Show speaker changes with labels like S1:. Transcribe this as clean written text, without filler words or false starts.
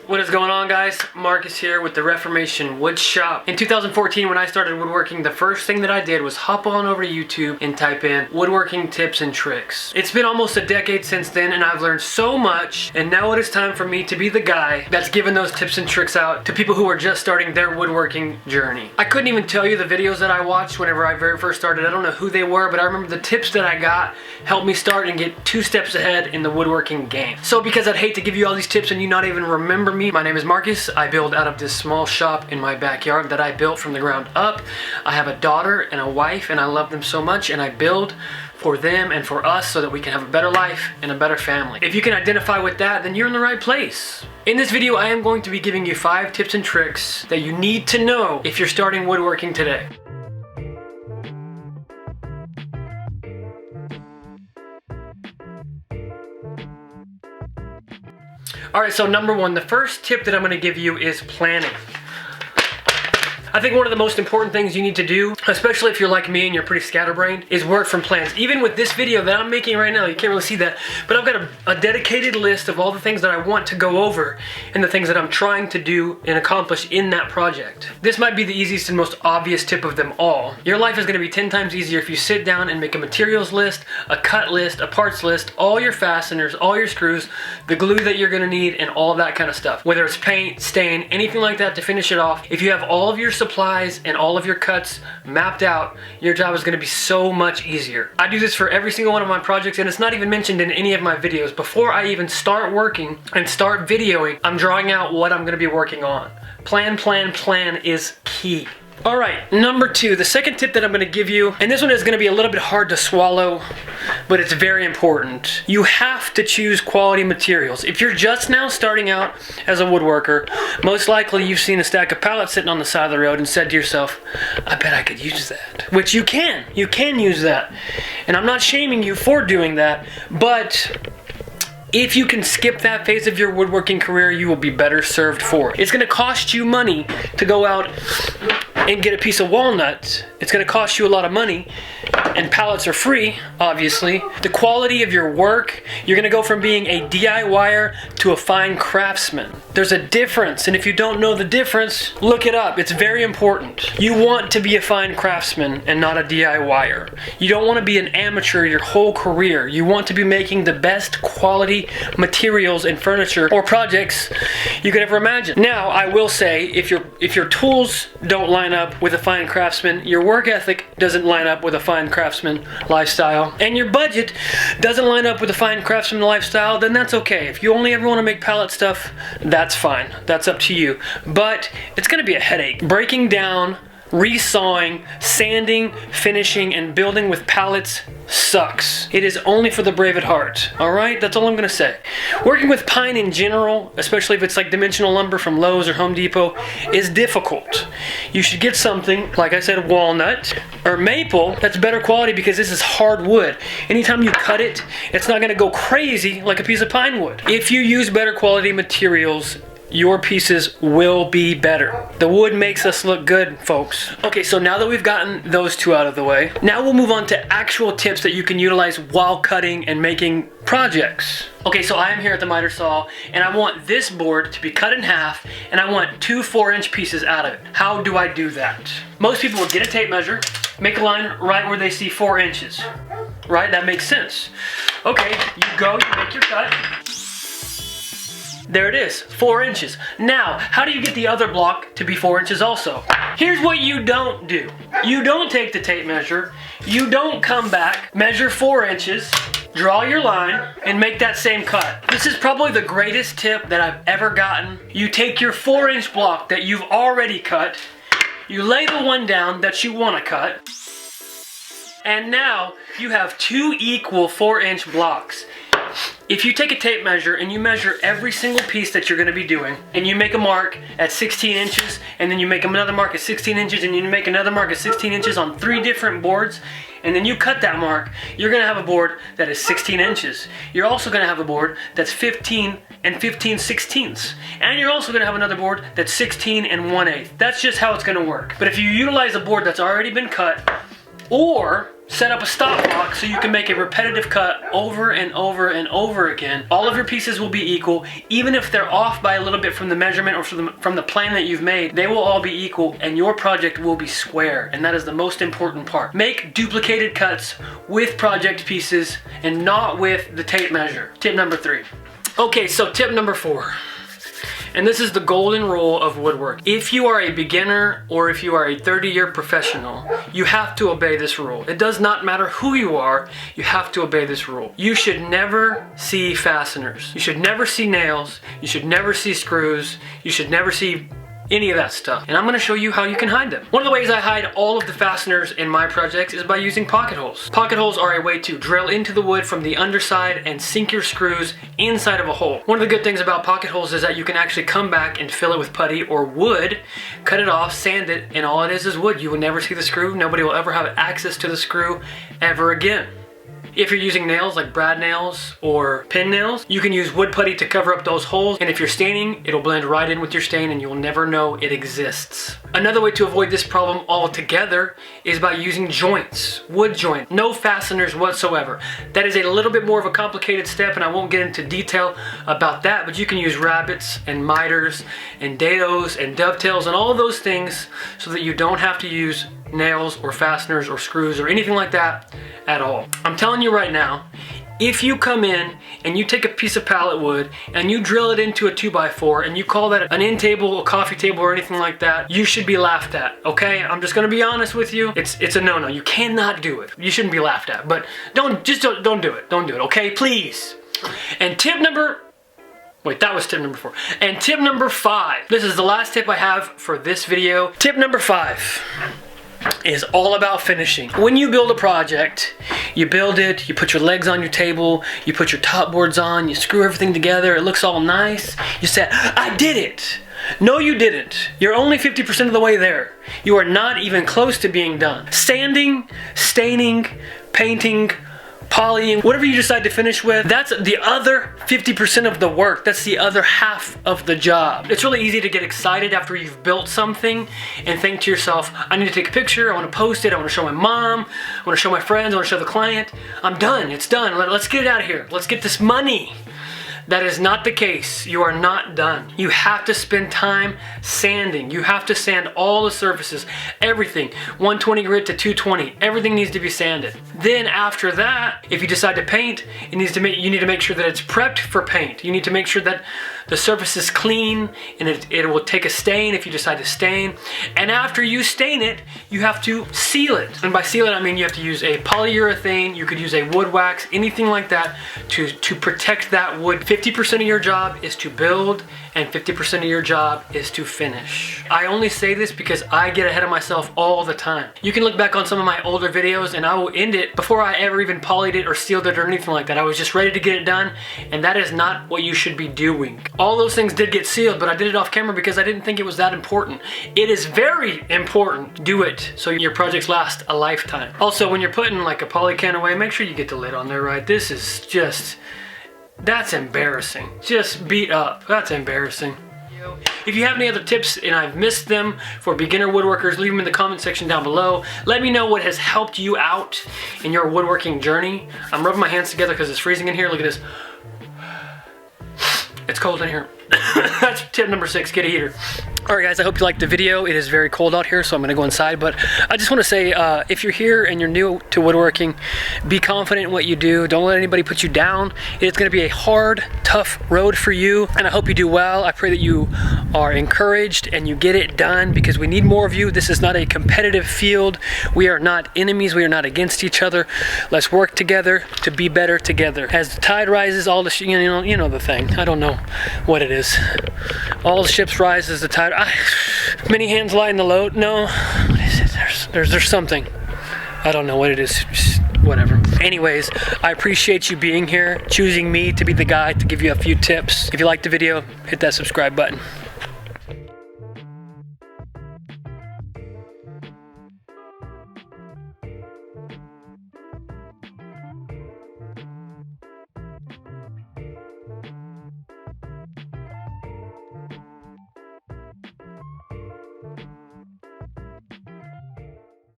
S1: What is going on, guys? Marcus here with the Reformation Woodshop. In 2014, when I started woodworking, the first thing that I did was hop on over to YouTube and type in woodworking tips and tricks. It's been almost a decade since then, and I've learned so much, and now it is time for me to be the guy that's giving those tips and tricks out to people who are just starting their woodworking journey. I couldn't even tell you the videos that I watched whenever I very first started. I don't know who they were, but I remember the tips that I got helped me start and get 2 steps ahead in the woodworking game. So because I'd hate to give you all these tips and you not even remember me, my name is Marcus. I build out of this small shop in my backyard that I built from the ground up. I have a daughter and a wife, and I love them so much, and I build for them and for us so that we can have a better life and a better family. If you can identify with that, then you're in the right place. In this video, I am going to be giving you 5 tips and tricks that you need to know if you're starting woodworking today. Alright, so number 1, the first tip that I'm going to give you is planning. I think one of the most important things you need to do, especially if you're like me and you're pretty scatterbrained, is work from plans. Even with this video that I'm making right now, you can't really see that, but I've got a dedicated list of all the things that I want to go over and the things that I'm trying to do and accomplish in that project. This might be the easiest and most obvious tip of them all. Your life is going to be 10 times easier if you sit down and make a materials list, a cut list, a parts list, all your fasteners, all your screws, the glue that you're going to need, and all of that kind of stuff. Whether it's paint, stain, anything like that to finish it off. If you have all of your supplies and all of your cuts mapped out, your job is going to be so much easier. I do this for every single one of my projects, and it's not even mentioned in any of my videos. Before I even start working and start videoing, I'm drawing out what I'm going to be working on. Plan, plan, plan is key. Alright, number 2, the second tip that I'm going to give you, and this one is going to be a little bit hard to swallow, but it's very important. You have to choose quality materials. If you're just now starting out as a woodworker, most likely you've seen a stack of pallets sitting on the side of the road and said to yourself, I bet I could use that. Which you can use that. And I'm not shaming you for doing that, but if you can skip that phase of your woodworking career, you will be better served for it. It's going to cost you money to go out and get a piece of walnut. It's going to cost you a lot of money, and pallets are free, obviously. The quality of your work, you're going to go from being a DIYer to a fine craftsman. There's a difference, and if you don't know the difference, look it up. It's very important. You want to be a fine craftsman and not a DIYer. You don't want to be an amateur your whole career. You want to be making the best quality materials and furniture or projects you could ever imagine. Now, I will say, if your tools don't line up with a fine craftsman, your work ethic doesn't line up with a fine craftsman lifestyle, and your budget doesn't line up with a fine craftsman lifestyle, then that's okay. If you only ever want to make pallet stuff, that's fine. That's up to you. But it's going to be a headache. Breaking down, resawing, sanding, finishing, and building with pallets sucks. It is only for the brave at heart. Alright? That's all I'm going to say. Working with pine in general, especially if it's like dimensional lumber from Lowe's or Home Depot, is difficult. You should get something, like I said, walnut or maple, that's better quality because this is hard wood. Anytime you cut it, it's not going to go crazy like a piece of pine wood. If you use better quality materials, your pieces will be better. The wood makes us look good, folks. Okay, so now that we've gotten those 2 out of the way, now we'll move on to actual tips that you can utilize while cutting and making projects. Okay, so I am here at the miter saw, and I want this board to be cut in half, and I want 2 4-inch pieces out of it. How do I do that? Most people would get a tape measure, make a line right where they see 4 inches. Right? That makes sense. Okay, you go, you make your cut. There it is, 4 inches. Now, how do you get the other block to be 4 inches also? Here's what you don't do. You don't take the tape measure, you don't come back, measure 4 inches, draw your line, and make that same cut. This is probably the greatest tip that I've ever gotten. You take your 4-inch block that you've already cut, you lay the one down that you want to cut, and now you have 2 equal 4-inch blocks. If you take a tape measure and you measure every single piece that you're going to be doing, and you make a mark at 16 inches, and then you make another mark at 16 inches, and you make another mark at 16 inches on 3 different boards, and then you cut that mark, you're going to have a board that is 16 inches. You're also going to have a board that's 15 and 15/16ths. And you're also going to have another board that's 16 and 1/8. That's just how it's going to work. But if you utilize a board that's already been cut, or set up a stop block so you can make a repetitive cut over and over and over again. All of your pieces will be equal. Even if they're off by a little bit from the measurement or from the plan that you've made, they will all be equal and your project will be square. And that is the most important part. Make duplicated cuts with project pieces and not with the tape measure. Tip number 3. Okay, so tip number 4. And this is the golden rule of woodwork. If you are a beginner or if you are a 30-year professional, you have to obey this rule. It does not matter who you are, you have to obey this rule. You should never see fasteners. You should never see nails. You should never see screws. You should never see any of that stuff. And I'm gonna show you how you can hide them. One of the ways I hide all of the fasteners in my projects is by using pocket holes. Pocket holes are a way to drill into the wood from the underside and sink your screws inside of a hole. One of the good things about pocket holes is that you can actually come back and fill it with putty or wood, cut it off, sand it, and all it is wood. You will never see the screw. Nobody will ever have access to the screw ever again. If you're using nails like brad nails or pin nails, you can use wood putty to cover up those holes, and if you're staining, it'll blend right in with your stain and you'll never know it exists. Another way to avoid this problem altogether is by using joints, wood joint, no fasteners whatsoever. That is a little bit more of a complicated step and I won't get into detail about that, but you can use rabbets and miters and dados and dovetails and all of those things so that you don't have to use nails or fasteners or screws or anything like that at all. I'm telling you right now, if you come in and you take a piece of pallet wood and you drill it into a 2x4 and you call that an end table, a coffee table, or anything like that, you should be laughed at, okay? I'm just gonna be honest with you. It's a no-no. You cannot do it. You shouldn't be laughed at, but don't do it. Don't do it, okay? Please. And wait, that was tip number 4. And tip number 5. This is the last tip I have for this video. Tip number 5 is all about finishing. When you build a project, you build it, you put your legs on your table, you put your top boards on, you screw everything together, it looks all nice. You say, I did it. No, you didn't. You're only 50% of the way there. You are not even close to being done. Sanding, staining, painting, polying, whatever you decide to finish with, that's the other 50% of the work. That's the other half of the job. It's really easy to get excited after you've built something and think to yourself, I need to take a picture, I want to post it, I want to show my mom, I want to show my friends, I want to show the client. I'm done, it's done, let's get it out of here. Let's get this money. That is not the case. You are not done. You have to spend time sanding. You have to sand all the surfaces, everything. 120 grit to 220. Everything needs to be sanded. Then after that, if you decide to paint, you need to make sure that it's prepped for paint. You need to make sure that the surface is clean and it will take a stain if you decide to stain. And after you stain it, you have to seal it. And by seal it, I mean you have to use a polyurethane, you could use a wood wax, anything like that to protect that wood. 50% of your job is to build and 50% of your job is to finish. I only say this because I get ahead of myself all the time. You can look back on some of my older videos and I will end it before I ever even polyed it or sealed it or anything like that. I was just ready to get it done, and that is not what you should be doing. All those things did get sealed, but I did it off camera because I didn't think it was that important. It is very important. Do it so your projects last a lifetime. Also, when you're putting like a poly can away, make sure you get the lid on there right. This is just, that's embarrassing. Just beat up. That's embarrassing. If you have any other tips and I've missed them for beginner woodworkers, leave them in the comment section down below. Let me know what has helped you out in your woodworking journey. I'm rubbing my hands together because it's freezing in here. Look at this. It's cold in here. That's tip number 6, get a heater. Alright guys, I hope you liked the video. It is very cold out here, so I'm gonna go inside, but I just wanna say, if you're here and you're new to woodworking, be confident in what you do. Don't let anybody put you down. It's gonna be a hard, tough road for you, and I hope you do well. I pray that you are encouraged and you get it done, because we need more of you. This is not a competitive field. We are not enemies. We are not against each other. Let's work together to be better together. As the tide rises, all the you know the thing. I don't know what it is. All the ships rise as the tide. Many hands lie in the load. No, what is it? There's something. I don't know what it is. Just whatever. Anyways, I appreciate you being here, choosing me to be the guy to give you a few tips. If you liked the video, hit that subscribe button.